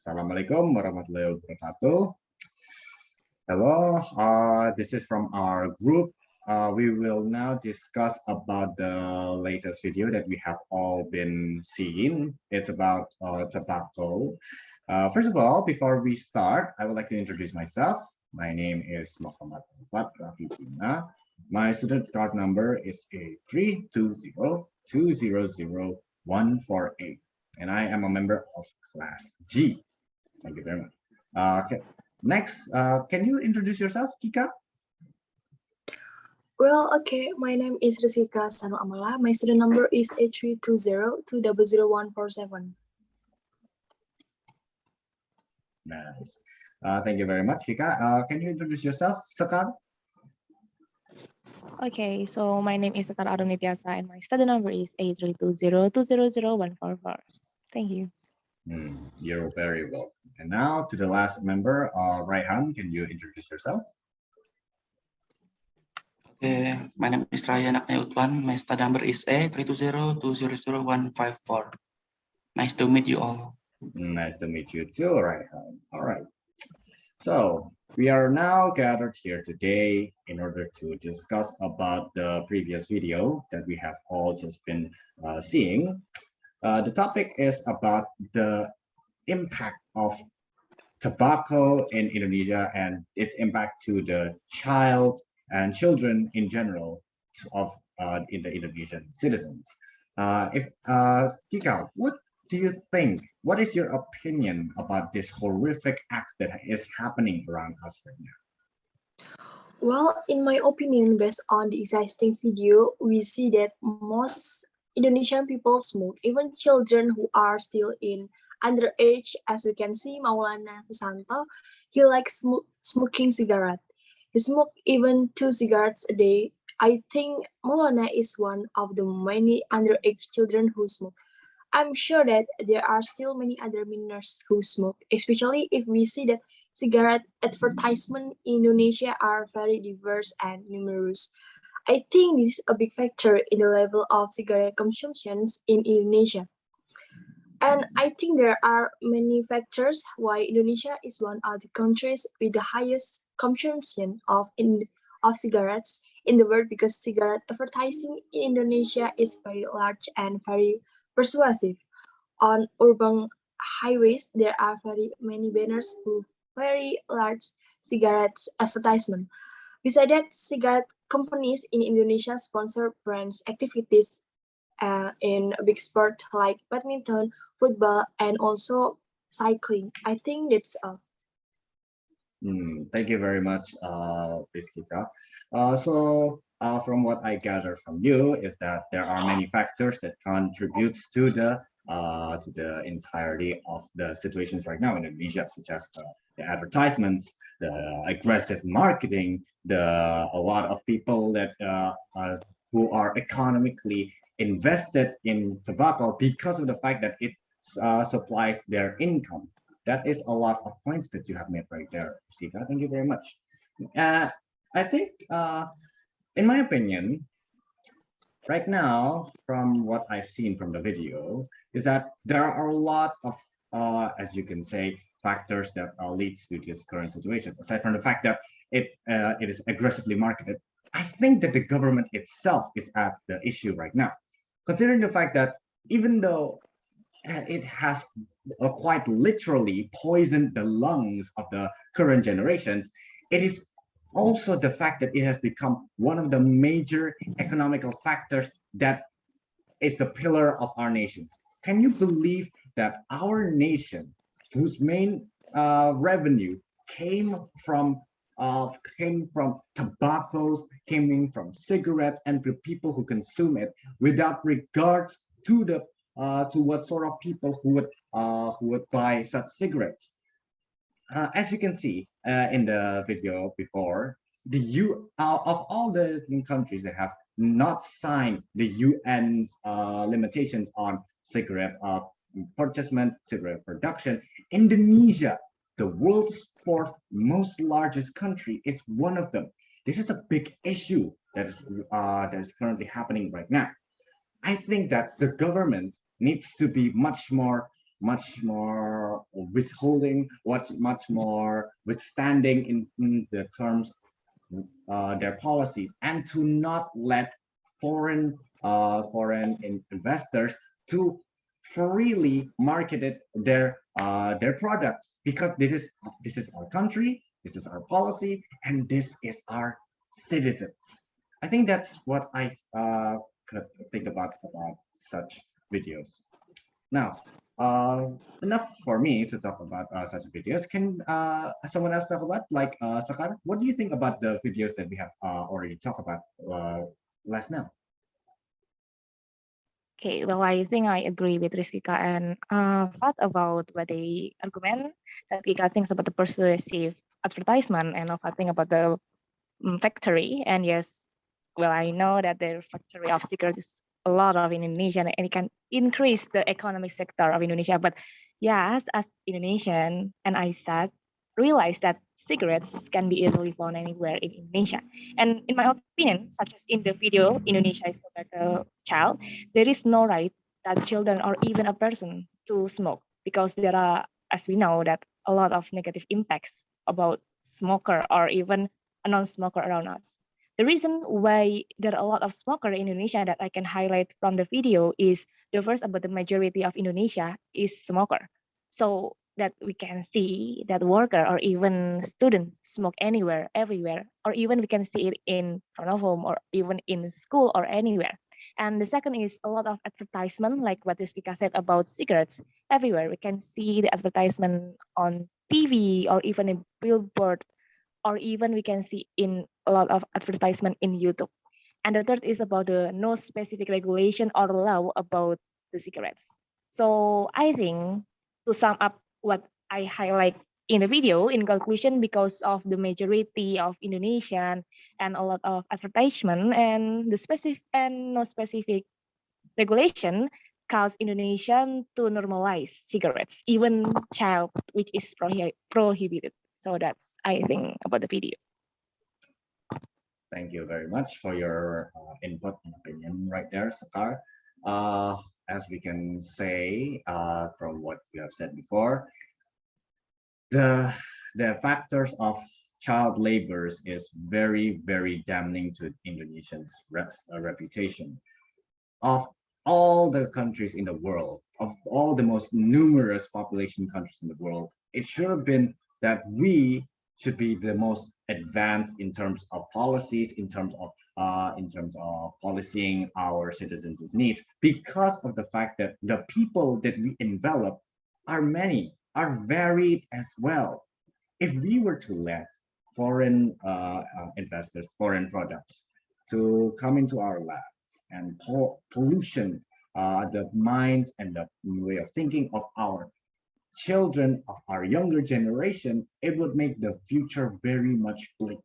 Assalamualaikum warahmatullahi wabarakatuh. Hello, this is from our group. We will now discuss about the latest video that we have all been seeing. It's about tobacco. First of all, before we start, I would like to introduce myself. My name is Mochammad Alfat, Rafif, Yumna. My student card number is A320200148, and I am a member of class G. Thank you very much. Okay. Next, can you introduce yourself, Kika? Well, okay, my name is Rizkika Amala. My student number is A320200147. Nice. Thank you very much, Kika. Can you introduce yourself, Sekar? Okay, so my name is Sekar Arum Nityasa and my study number is A320200144. Thank you. You're very welcome. And now to the last member, Raihan, can you introduce yourself? Okay, my name is Raihan, Agnaya, Utwan. My study number is A320200154. Nice to meet you all. Nice to meet you too, Raihan. All right. So we are now gathered here today in order to discuss about the previous video that we have all just been seeing. The topic is about the impact of tobacco in Indonesia and its impact to the child and children in general of in the Indonesian citizens. Kika, what do you think? What is your opinion about this horrific act that is happening around us right now? Well, in my opinion, based on the existing video, we see that most Indonesian people smoke, even children who are still in underage. As we can see, Maulana Susanto, he likes smoking cigarette. He smoked even 2 cigarettes a day. I think Maulana is one of the many underage children who smoke. I'm sure that there are still many other minors who smoke, especially if we see that cigarette advertisements in Indonesia are very diverse and numerous. I think this is a big factor in the level of cigarette consumptions in Indonesia. And I think there are many factors why Indonesia is one of the countries with the highest consumption of cigarettes in the world, because cigarette advertising in Indonesia is very large and very persuasive. On urban highways, there are very many banners with very large cigarettes advertisement. Besides that, cigarette companies in Indonesia sponsor brands activities in a big sport like badminton, football, and also cycling. I think that's all. Thank you very much, Rizkika. From what I gather from you is that there are many factors that contributes to the entirety of the situations right now in Indonesia, such as the advertisements, the aggressive marketing, a lot of people that who are economically invested in tobacco because of the fact that it supplies their income. That is a lot of points that you have made right there, Sika. Thank you very much. I think, in my opinion, right now, from what I've seen from the video, is that there are a lot of, as you can say, factors that leads to this current situation. Aside from the fact that it is aggressively marketed, I think that the government itself is at the issue right now, considering the fact that even though it has quite literally poisoned the lungs of the current generations, it is also the fact that it has become one of the major economical factors that is the pillar of our nations. Can you believe that our nation, whose main revenue came from tobaccos, came from cigarettes, and the people who consume it, without regards to the to what sort of people who would buy such cigarettes? As you can see in the video before, of all the countries that have not signed the UN's limitations on cigarette purchasement, cigarette production, Indonesia, the world's fourth most largest country, is one of them. This is a big issue that is currently happening right now. I think that the government needs to be much more much more withholding, much more withstanding in the terms their policies, and to not let foreign investors to freely market their products, because this is our country, this is our policy, and this is our citizens. I think that's what I could think about such videos. Now, enough for me to talk about such videos. Can someone else talk about, like, Sekar? What do you think about the videos that we have already talked about last now? Okay, well, I think I agree with Rizkika and thought about what they argument that Rika thinks about the persuasive advertisement, and I think about the factory. And yes, well, I know that the factory of cigarettes is a lot of in Indonesia, and it can increase the economic sector of Indonesia. But yes, as Indonesian, and I said, realize that cigarettes can be easily found anywhere in Indonesia. And in my opinion, such as in the video, Indonesia is tobacco child, there is no right that children or even a person to smoke, because there are, as we know, that a lot of negative impacts about smoker or even a non-smoker around us. The reason why there are a lot of smoker in Indonesia that I can highlight from the video is the first, about the majority of Indonesia is smoker. So that we can see that worker or even student smoke anywhere, everywhere, or even we can see it in front of home or even in school or anywhere. And the second is a lot of advertisement, like what Rizkika said about cigarettes everywhere. We can see the advertisement on TV or even a billboard, or even we can see in a lot of advertisement in YouTube. And the third is about the no specific regulation or law about the cigarettes. So I think, to sum up what I highlight in the video, in conclusion, because of the majority of Indonesian and a lot of advertisement and the specific and no specific regulation cause Indonesian to normalize cigarettes, even child, which is prohibited. So that's, I think, about the video. Thank you very much for your input and opinion right there, Sekar. As we can say from what you have said before, the factors of child labors is very, very damning to Indonesians' reputation. Of all the countries in the world, of all the most numerous population countries in the world, it should have been that we should be the most advanced in terms of policies, in terms of policing our citizens' needs, because of the fact that the people that we envelop are many, are varied as well. If we were to let foreign investors, foreign products, to come into our labs and pollution the minds and the way of thinking of our children, of our younger generation, it would make the future very much bleak.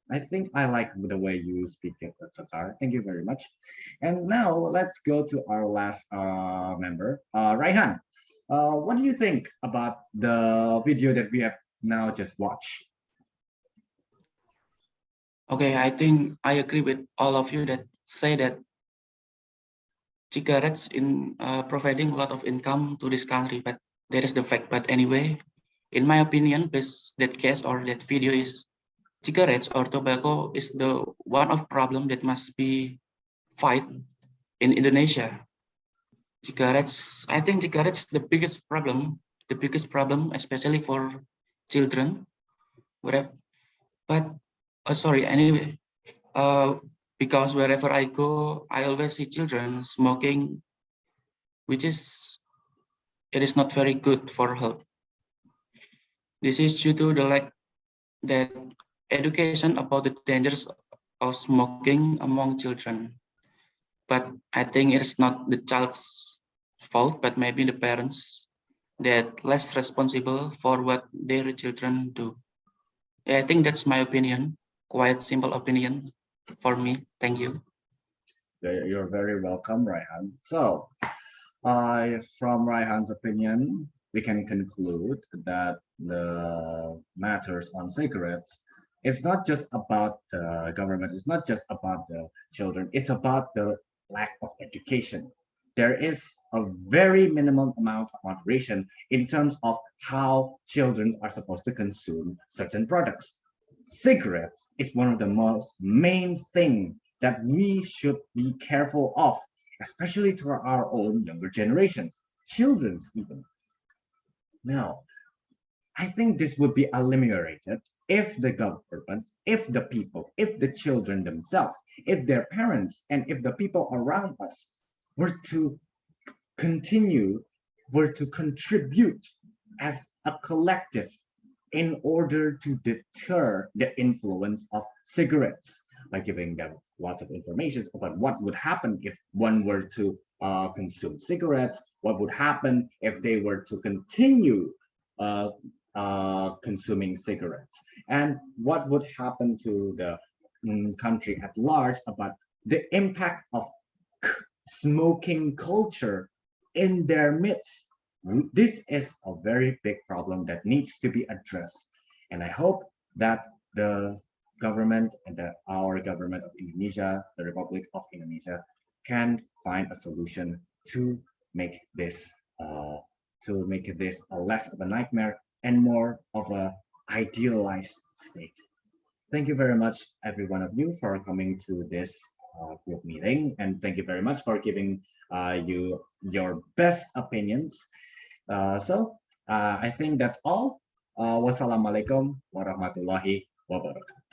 I think I like the way you speak it, Sekar. Thank you very much. And now let's go to our last member, Raihan. What do you think about the video that we have now just watched? Okay, I think I agree with all of you that say that cigarettes in providing a lot of income to this country, but that is the fact. But anyway, in my opinion, this that case or that video is cigarettes or tobacco is the one of problem that must be fight in Indonesia. Cigarettes, I think cigarettes the biggest problem, especially for children. Whatever, but sorry, anyway, because wherever I go, I always see children smoking, which is, it is not very good for health. This is due to the lack that education about the dangers of smoking among children. But I think it's not the child's fault, but maybe the parents that less responsible for what their children do. Yeah, I think that's my opinion. Quite simple opinion for me. Thank you. You're very welcome, Raihan. So, from Raihan's opinion, we can conclude that the matters on cigarettes, it's not just about the government, it's not just about the children, it's about the lack of education. there is a very minimum amount of moderation in terms of how children are supposed to consume certain products. Cigarettes is one of the most main thing that we should be careful of, especially to our own younger generations, children's even. Now, I think this would be eliminated if the government, if the people, if the children themselves, if their parents, and if the people around us were to continue, were to contribute as a collective in order to deter the influence of cigarettes by giving them lots of information about what would happen if one were to consume cigarettes, what would happen if they were to continue uh, consuming cigarettes, and what would happen to the country at large about the impact of smoking culture in their midst. This is a very big problem that needs to be addressed. And I hope that the government and our government of Indonesia, the Republic of Indonesia, can find a solution to make this a less of a nightmare and more of a idealized state. Thank you very much, every one of you, for coming to this group meeting, and thank you very much for giving you your best opinions. I think that's all. Wassalamualaikum warahmatullahi wabarakatuh.